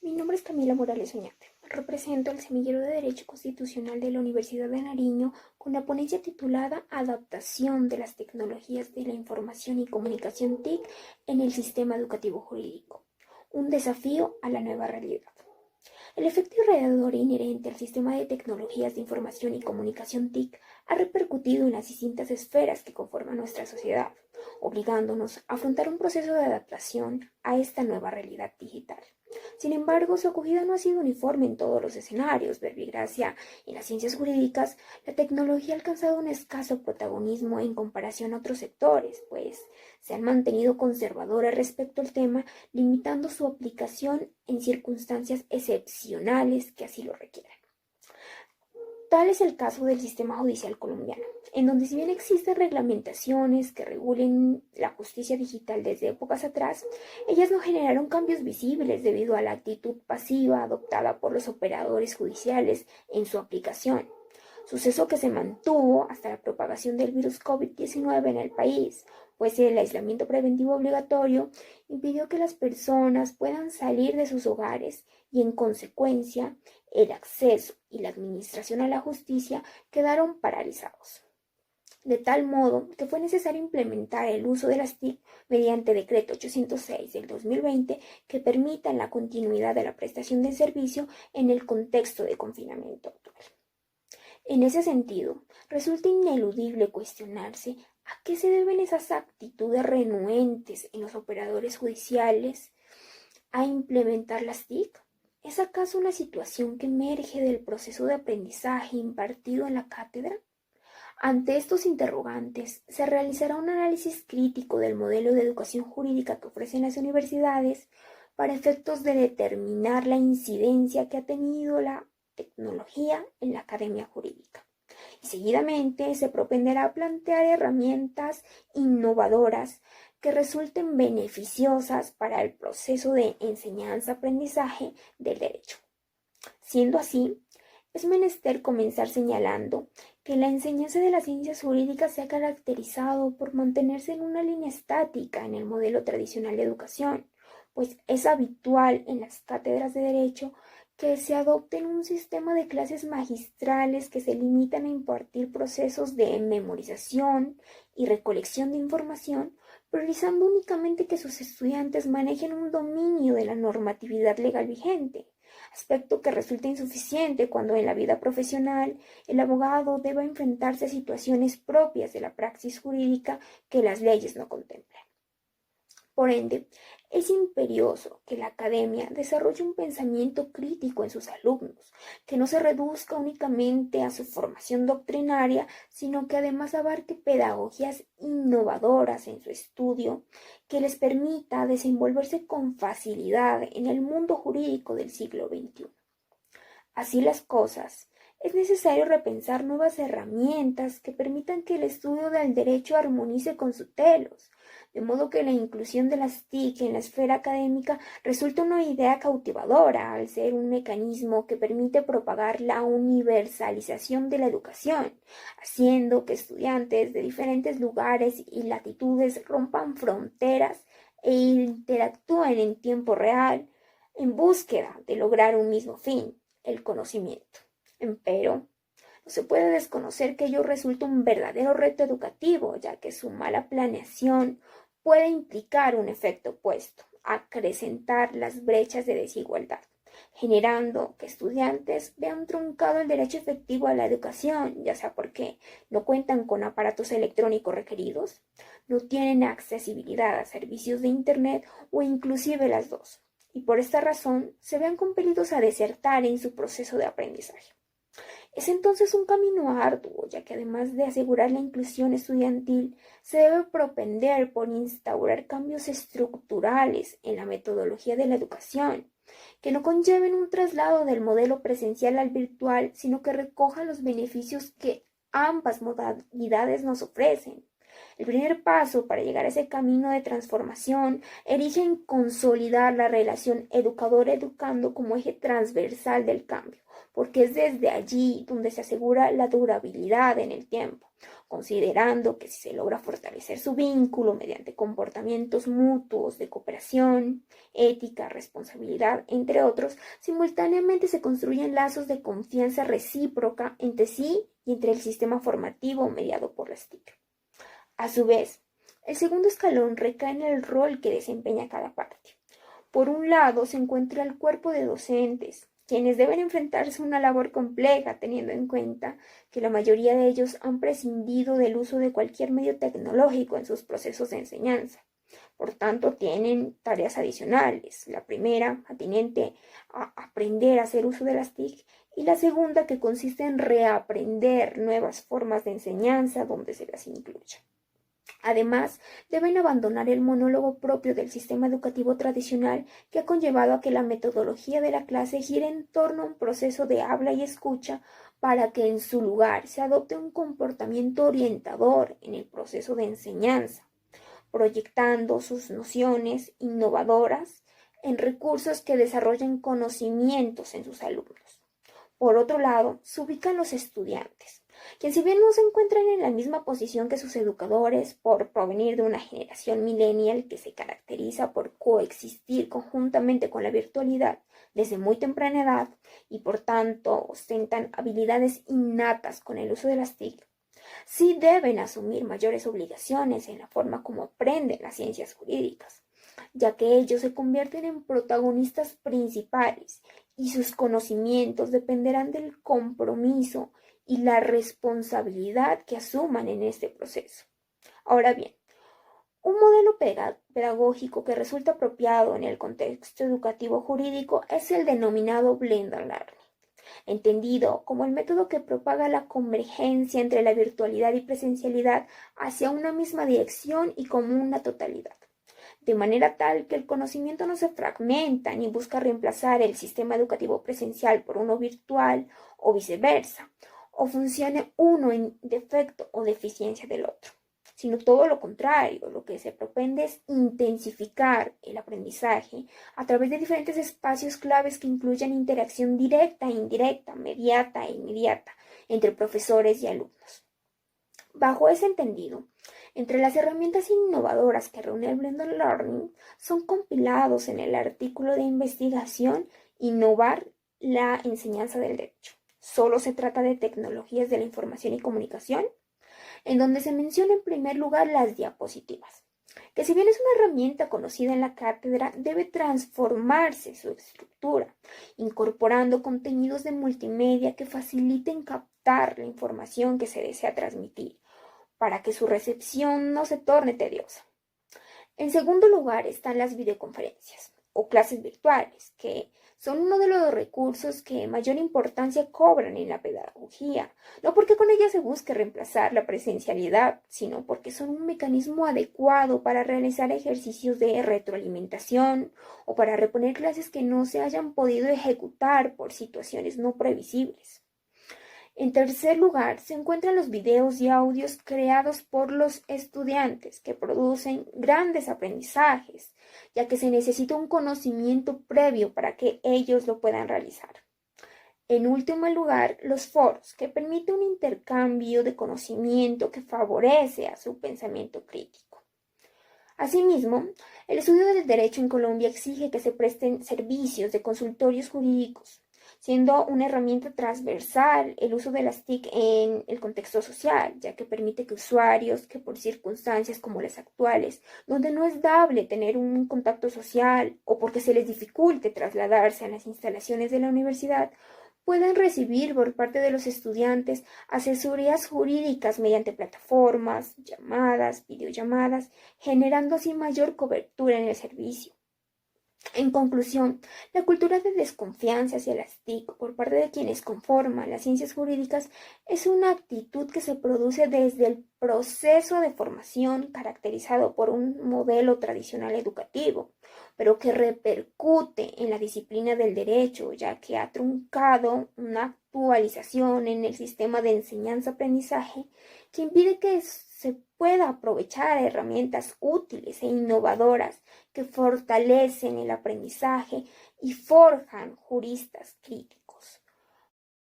Mi nombre es Camila Morales Oñate. Represento el Semillero de Derecho Constitucional de la Universidad de Nariño con la ponencia titulada Adaptación de las tecnologías de la información y comunicación TIC en el sistema educativo jurídico. Un desafío a la nueva realidad. El efecto irradiador inherente al sistema de tecnologías de información y comunicación TIC ha repercutido en las distintas esferas que conforman nuestra sociedad, obligándonos a afrontar un proceso de adaptación a esta nueva realidad digital. Sin embargo, su acogida no ha sido uniforme en todos los escenarios. Verbigracia en las ciencias jurídicas, la tecnología ha alcanzado un escaso protagonismo en comparación a otros sectores, pues se han mantenido conservadores respecto al tema, limitando su aplicación en circunstancias excepcionales que así lo requieran. Tal es el caso del sistema judicial colombiano, en donde si bien existen reglamentaciones que regulen la justicia digital desde épocas atrás, ellas no generaron cambios visibles debido a la actitud pasiva adoptada por los operadores judiciales en su aplicación, suceso que se mantuvo hasta la propagación del virus COVID-19 en el país, pues el aislamiento preventivo obligatorio impidió que las personas puedan salir de sus hogares y, en consecuencia, el acceso y la administración a la justicia quedaron paralizados. De tal modo que fue necesario implementar el uso de las TIC mediante Decreto 806 del 2020 que permitan la continuidad de la prestación del servicio en el contexto de confinamiento actual. En ese sentido, resulta ineludible cuestionarse a qué se deben esas actitudes renuentes en los operadores judiciales a implementar las TIC. ¿Es acaso una situación que emerge del proceso de aprendizaje impartido en la cátedra? Ante estos interrogantes, se realizará un análisis crítico del modelo de educación jurídica que ofrecen las universidades para efectos de determinar la incidencia que ha tenido la tecnología en la academia jurídica. Y seguidamente se propenderá a plantear herramientas innovadoras que resulten beneficiosas para el proceso de enseñanza-aprendizaje del derecho. Siendo así, es menester comenzar señalando que la enseñanza de las ciencias jurídicas se ha caracterizado por mantenerse en una línea estática en el modelo tradicional de educación, pues es habitual en las cátedras de derecho que se adopten un sistema de clases magistrales que se limitan a impartir procesos de memorización y recolección de información, priorizando únicamente que sus estudiantes manejen un dominio de la normatividad legal vigente, aspecto que resulta insuficiente cuando en la vida profesional el abogado deba enfrentarse a situaciones propias de la praxis jurídica que las leyes no contemplan. Por ende, es imperioso que la academia desarrolle un pensamiento crítico en sus alumnos, que no se reduzca únicamente a su formación doctrinaria, sino que además abarque pedagogías innovadoras en su estudio, que les permita desenvolverse con facilidad en el mundo jurídico del siglo XXI. Así las cosas, es necesario repensar nuevas herramientas que permitan que el estudio del derecho armonice con su telos, de modo que la inclusión de las TIC en la esfera académica resulta una idea cautivadora al ser un mecanismo que permite propagar la universalización de la educación, haciendo que estudiantes de diferentes lugares y latitudes rompan fronteras e interactúen en tiempo real en búsqueda de lograr un mismo fin, el conocimiento. Empero, no se puede desconocer que ello resulta un verdadero reto educativo, ya que su mala planeación puede implicar un efecto opuesto, acrecentar las brechas de desigualdad, generando que estudiantes vean truncado el derecho efectivo a la educación, ya sea porque no cuentan con aparatos electrónicos requeridos, no tienen accesibilidad a servicios de Internet o inclusive las dos, y por esta razón se vean compelidos a desertar en su proceso de aprendizaje. Es entonces un camino arduo, ya que además de asegurar la inclusión estudiantil, se debe propender por instaurar cambios estructurales en la metodología de la educación, que no conlleven un traslado del modelo presencial al virtual, sino que recojan los beneficios que ambas modalidades nos ofrecen. El primer paso para llegar a ese camino de transformación erige en consolidar la relación educador-educando como eje transversal del cambio, porque es desde allí donde se asegura la durabilidad en el tiempo, considerando que si se logra fortalecer su vínculo mediante comportamientos mutuos de cooperación, ética, responsabilidad, entre otros, simultáneamente se construyen lazos de confianza recíproca entre sí y entre el sistema formativo mediado por las TIC. A su vez, el segundo escalón recae en el rol que desempeña cada parte. Por un lado se encuentra el cuerpo de docentes, quienes deben enfrentarse a una labor compleja teniendo en cuenta que la mayoría de ellos han prescindido del uso de cualquier medio tecnológico en sus procesos de enseñanza. Por tanto, tienen tareas adicionales. La primera, atinente a aprender a hacer uso de las TIC, y la segunda, que consiste en reaprender nuevas formas de enseñanza donde se las incluya. Además, deben abandonar el monólogo propio del sistema educativo tradicional que ha conllevado a que la metodología de la clase gire en torno a un proceso de habla y escucha para que en su lugar se adopte un comportamiento orientador en el proceso de enseñanza, proyectando sus nociones innovadoras en recursos que desarrollen conocimientos en sus alumnos. Por otro lado, se ubican los estudiantes, quienes si bien no se encuentran en la misma posición que sus educadores por provenir de una generación millennial que se caracteriza por coexistir conjuntamente con la virtualidad desde muy temprana edad y por tanto ostentan habilidades innatas con el uso de las TIC, sí deben asumir mayores obligaciones en la forma como aprenden las ciencias jurídicas, ya que ellos se convierten en protagonistas principales y sus conocimientos dependerán del compromiso y la responsabilidad que asuman en este proceso. Ahora bien, un modelo pedagógico que resulta apropiado en el contexto educativo jurídico es el denominado Blended Learning, entendido como el método que propaga la convergencia entre la virtualidad y presencialidad hacia una misma dirección y como una totalidad, de manera tal que el conocimiento no se fragmenta ni busca reemplazar el sistema educativo presencial por uno virtual o viceversa, o funcione uno en defecto o deficiencia del otro, sino todo lo contrario. Lo que se propende es intensificar el aprendizaje a través de diferentes espacios claves que incluyan interacción directa e indirecta, mediata e inmediata, entre profesores y alumnos. Bajo ese entendido, entre las herramientas innovadoras que reúne el Blended Learning son compilados en el artículo de investigación Innovar la enseñanza del derecho. Solo se trata de tecnologías de la información y comunicación, en donde se menciona en primer lugar las diapositivas, que si bien es una herramienta conocida en la cátedra, debe transformarse su estructura, incorporando contenidos de multimedia que faciliten captar la información que se desea transmitir, para que su recepción no se torne tediosa. En segundo lugar están las videoconferencias o clases virtuales, que son uno de los recursos que mayor importancia cobran en la pedagogía, no porque con ellas se busque reemplazar la presencialidad, sino porque son un mecanismo adecuado para realizar ejercicios de retroalimentación o para reponer clases que no se hayan podido ejecutar por situaciones no previsibles. En tercer lugar, se encuentran los videos y audios creados por los estudiantes, que producen grandes aprendizajes, ya que se necesita un conocimiento previo para que ellos lo puedan realizar. En último lugar, los foros, que permiten un intercambio de conocimiento que favorece a su pensamiento crítico. Asimismo, el estudio del derecho en Colombia exige que se presten servicios de consultorios jurídicos, siendo una herramienta transversal el uso de las TIC en el contexto social, ya que permite que usuarios que por circunstancias como las actuales, donde no es dable tener un contacto social o porque se les dificulte trasladarse a las instalaciones de la universidad, pueden recibir por parte de los estudiantes asesorías jurídicas mediante plataformas, llamadas, videollamadas, generando así mayor cobertura en el servicio. En conclusión, la cultura de desconfianza hacia las TIC por parte de quienes conforman las ciencias jurídicas es una actitud que se produce desde el proceso de formación caracterizado por un modelo tradicional educativo, pero que repercute en la disciplina del derecho, ya que ha truncado una actualización en el sistema de enseñanza-aprendizaje que impide que se pueda aprovechar herramientas útiles e innovadoras que fortalecen el aprendizaje y forjan juristas críticos.